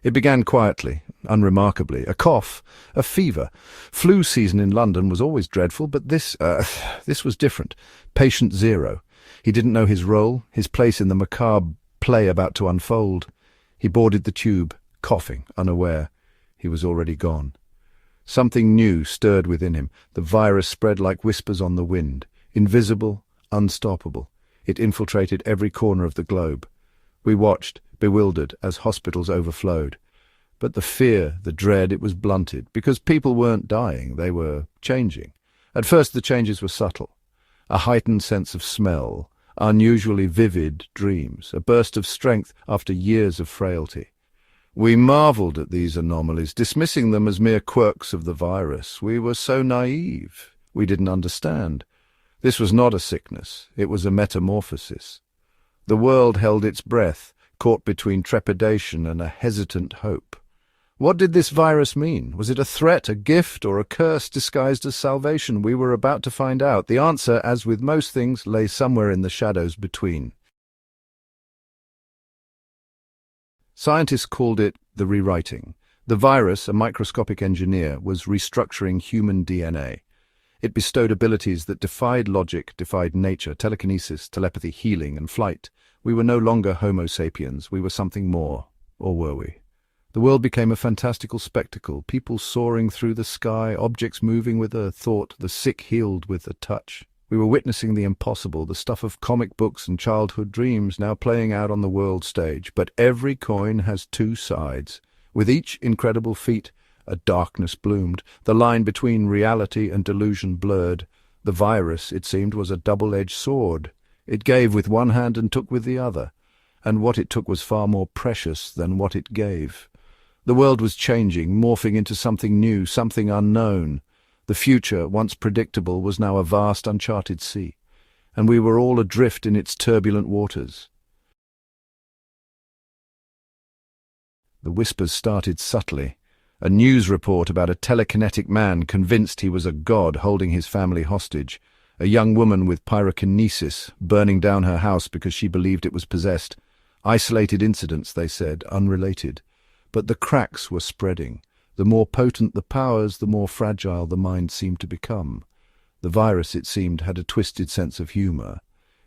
It began quietly, unremarkably. A cough, a fever. Flu season in London was always dreadful, but this was different. Patient zero. He didn't know his role, his place in the macabre play about to unfold. He boarded the tube, coughing, unaware. He was already gone. Something new stirred within him. The virus spread like whispers on the wind. Invisible, unstoppable. It infiltrated every corner of the globe. We watched, bewildered, as hospitals overflowed. But the fear, the dread, it was blunted, because people weren't dying, they were changing. At first the changes were subtle. A heightened sense of smell, unusually vivid dreams, a burst of strength after years of frailty. We marveled at these anomalies, dismissing them as mere quirks of the virus. We were so naive. We didn't understand. This was not a sickness, it was a metamorphosis. The world held its breath, caught between trepidation and a hesitant hope. What did this virus mean? Was it a threat, a gift, or a curse disguised as salvation? We were about to find out. The answer, as with most things, lay somewhere in the shadows between. Scientists called it the rewriting. The virus, a microscopic engineer, was restructuring human DNA. It bestowed abilities that defied logic, defied nature, telekinesis, telepathy, healing, and flight. We were no longer Homo sapiens, we were something more. Or were we? The world became a fantastical spectacle, people soaring through the sky, objects moving with a thought, the sick healed with a touch. We were witnessing the impossible, the stuff of comic books and childhood dreams now playing out on the world stage. But every coin has two sides. With each incredible feat, a darkness bloomed. The line between reality and delusion blurred. The virus, it seemed, was a double-edged sword. It gave with one hand and took with the other. And what it took was far more precious than what it gave. The world was changing, morphing into something new, something unknown. The future, once predictable, was now a vast uncharted sea, and we were all adrift in its turbulent waters. The whispers started subtly. A news report about a telekinetic man convinced he was a god holding his family hostage. A young woman with pyrokinesis burning down her house because she believed it was possessed. Isolated incidents, they said, unrelated. But the cracks were spreading. The more potent the powers, the more fragile the mind seemed to become. The virus, it seemed, had a twisted sense of humor.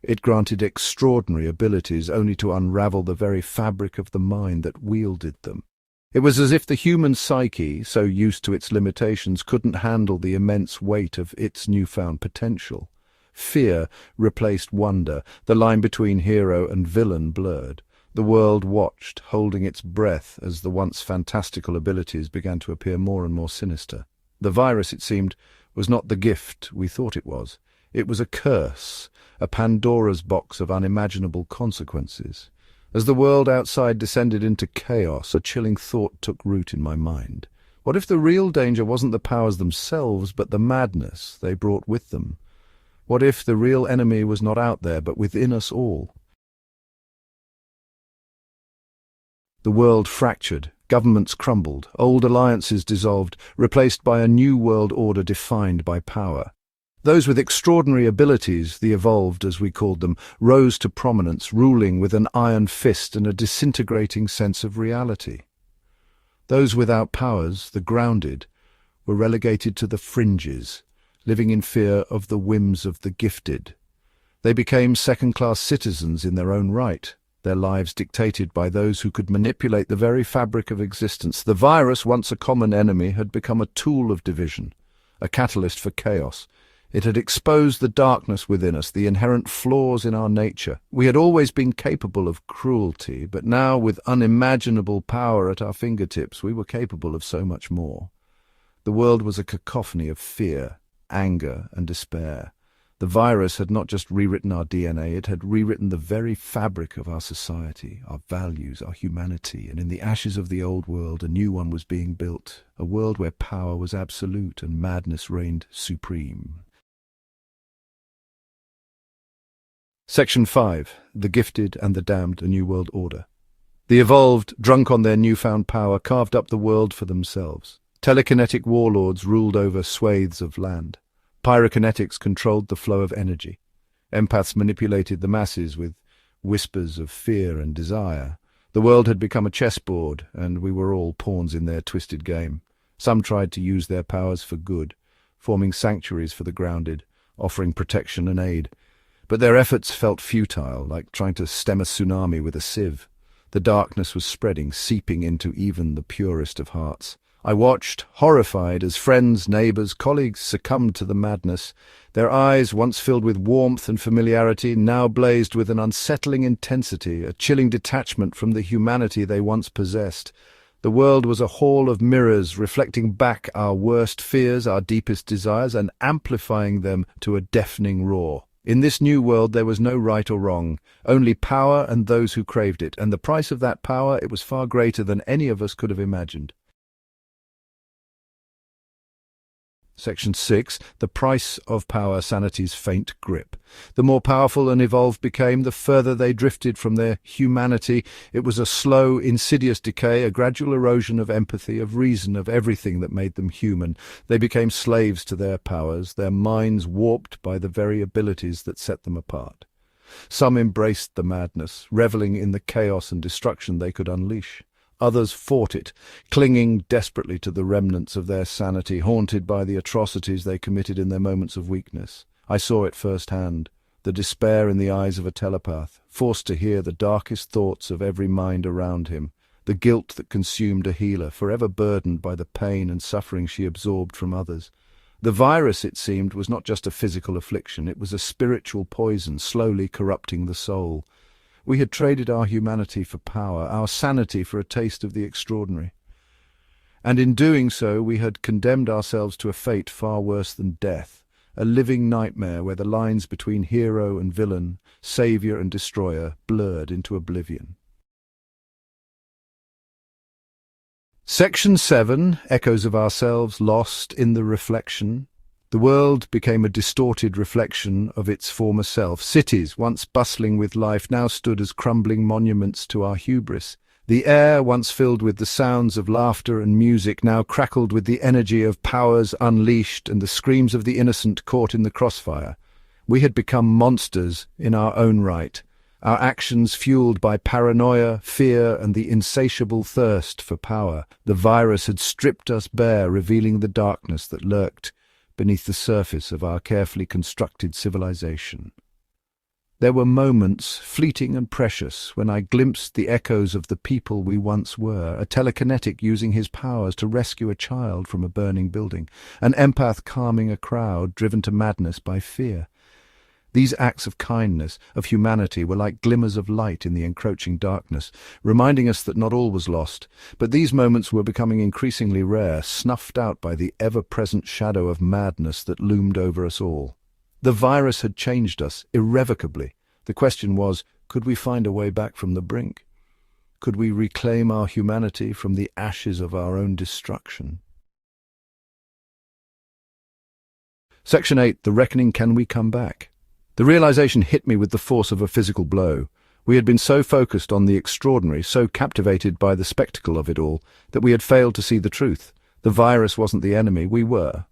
It granted extraordinary abilities only to unravel the very fabric of the mind that wielded them. It was as if the human psyche, so used to its limitations, couldn't handle the immense weight of its newfound potential. Fear replaced wonder, the line between hero and villain blurred. The world watched, holding its breath as the once fantastical abilities began to appear more and more sinister. The virus, it seemed, was not the gift we thought it was. It was a curse, a Pandora's box of unimaginable consequences. As the world outside descended into chaos, a chilling thought took root in my mind. What if the real danger wasn't the powers themselves, but the madness they brought with them? What if the real enemy was not out there, but within us all? The world fractured, governments crumbled, old alliances dissolved, replaced by a new world order defined by power. Those with extraordinary abilities, the evolved as we called them, rose to prominence, ruling with an iron fist and a disintegrating sense of reality. Those without powers, the grounded, were relegated to the fringes, living in fear of the whims of the gifted. They became second-class citizens in their own right, their lives dictated by those who could manipulate the very fabric of existence. The virus, once a common enemy, had become a tool of division, a catalyst for chaos. It had exposed the darkness within us, the inherent flaws in our nature. We had always been capable of cruelty, but now, with unimaginable power at our fingertips, we were capable of so much more. The world was a cacophony of fear, anger, and despair. The virus had not just rewritten our DNA, it had rewritten the very fabric of our society, our values, our humanity, and in the ashes of the old world a new one was being built, a world where power was absolute and madness reigned supreme. Section 5. The Gifted and the Damned, a New World Order. The evolved, drunk on their newfound power, carved up the world for themselves. Telekinetic warlords ruled over swathes of land. Pyrokinetics controlled the flow of energy. Empaths manipulated the masses with whispers of fear and desire. The The world had become a chessboard, and we were all pawns in their twisted game. Some tried to use their powers for good, forming sanctuaries for the grounded, offering protection and aid. But their efforts felt futile, like trying to stem a tsunami with a sieve. The darkness was spreading, seeping into even the purest of hearts. I watched, horrified, as friends, neighbours, colleagues succumbed to the madness. Their eyes, once filled with warmth and familiarity, now blazed with an unsettling intensity, a chilling detachment from the humanity they once possessed. The world was a hall of mirrors, reflecting back our worst fears, our deepest desires, and amplifying them to a deafening roar. In this new world there was no right or wrong, only power and those who craved it, and the price of that power, it was far greater than any of us could have imagined. Section 6. The price of power, sanity's faint grip. The more powerful and evolved became, the further they drifted from their humanity. It was a slow, insidious decay, a gradual erosion of empathy, of reason, of everything that made them human. They became slaves to their powers, their minds warped by the very abilities that set them apart. Some embraced the madness, reveling in the chaos and destruction they could unleash. Others fought it, clinging desperately to the remnants of their sanity, haunted by the atrocities they committed in their moments of weakness. I saw it firsthand, the despair in the eyes of a telepath, forced to hear the darkest thoughts of every mind around him, the guilt that consumed a healer, forever burdened by the pain and suffering she absorbed from others. The virus, it seemed, was not just a physical affliction, it was a spiritual poison, slowly corrupting the soul. We had traded our humanity for power, our sanity for a taste of the extraordinary. And in doing so, we had condemned ourselves to a fate far worse than death, a living nightmare where the lines between hero and villain, saviour and destroyer, blurred into oblivion. Section 7. Echoes of ourselves lost in the reflection. The world became a distorted reflection of its former self. Cities, once bustling with life, now stood as crumbling monuments to our hubris. The air, once filled with the sounds of laughter and music, now crackled with the energy of powers unleashed and the screams of the innocent caught in the crossfire. We had become monsters in our own right, our actions fueled by paranoia, fear, and the insatiable thirst for power. The virus had stripped us bare, revealing the darkness that lurked beneath the surface of our carefully constructed civilization. There were moments, fleeting and precious, when I glimpsed the echoes of the people we once were, a telekinetic using his powers to rescue a child from a burning building, an empath calming a crowd driven to madness by fear. These acts of kindness, of humanity, were like glimmers of light in the encroaching darkness, reminding us that not all was lost. But these moments were becoming increasingly rare, snuffed out by the ever-present shadow of madness that loomed over us all. The virus had changed us, irrevocably. The question was, could we find a way back from the brink? Could we reclaim our humanity from the ashes of our own destruction? Section 8. The Reckoning. Can we come back? The realization hit me with the force of a physical blow. We had been so focused on the extraordinary, so captivated by the spectacle of it all, that we had failed to see the truth. The virus wasn't the enemy, we were.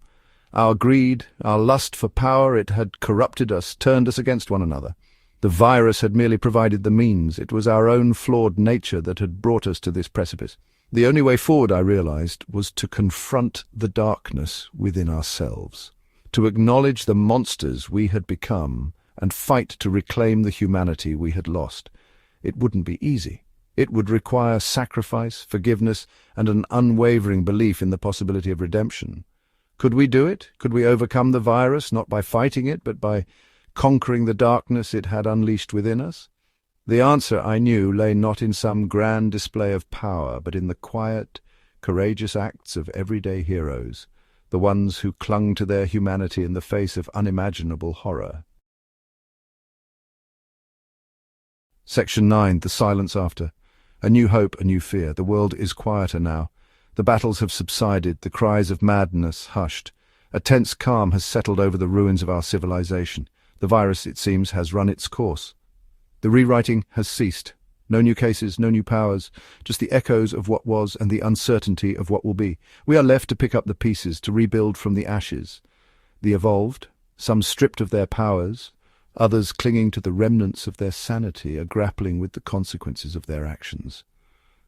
Our greed, our lust for power, it had corrupted us, turned us against one another. The virus had merely provided the means. It was our own flawed nature that had brought us to this precipice. The only way forward, I realized, was to confront the darkness within ourselves, to acknowledge the monsters we had become, and fight to reclaim the humanity we had lost. It wouldn't be easy. It would require sacrifice, forgiveness, and an unwavering belief in the possibility of redemption. Could we do it? Could we overcome the virus, not by fighting it, but by conquering the darkness it had unleashed within us? The answer, I knew, lay not in some grand display of power, but in the quiet, courageous acts of everyday heroes, the ones who clung to their humanity in the face of unimaginable horror. Section 9. The Silence After. A new hope, a new fear. The world is quieter now. The battles have subsided, the cries of madness hushed. A tense calm has settled over the ruins of our civilization. The virus, it seems, has run its course. The rewriting has ceased. No new cases, no new powers, just the echoes of what was and the uncertainty of what will be. We are left to pick up the pieces, to rebuild from the ashes. The evolved, some stripped of their powers, others clinging to the remnants of their sanity, are grappling with the consequences of their actions.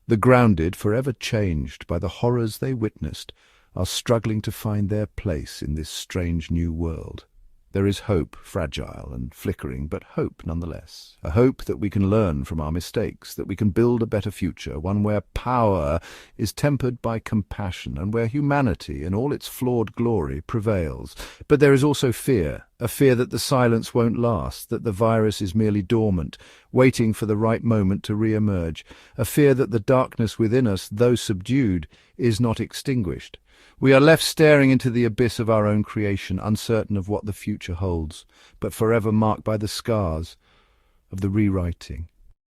The grounded, forever changed by the horrors they witnessed, are struggling to find their place in this strange new world. There is hope, fragile and flickering, but hope nonetheless. A hope that we can learn from our mistakes, that we can build a better future, one where power is tempered by compassion and where humanity, in all its flawed glory, prevails. But there is also fear, a fear that the silence won't last, that the virus is merely dormant, waiting for the right moment to re-emerge, a fear that the darkness within us, though subdued, is not extinguished. We are left staring into the abyss of our own creation, uncertain of what the future holds, but forever marked by the scars of the rewriting.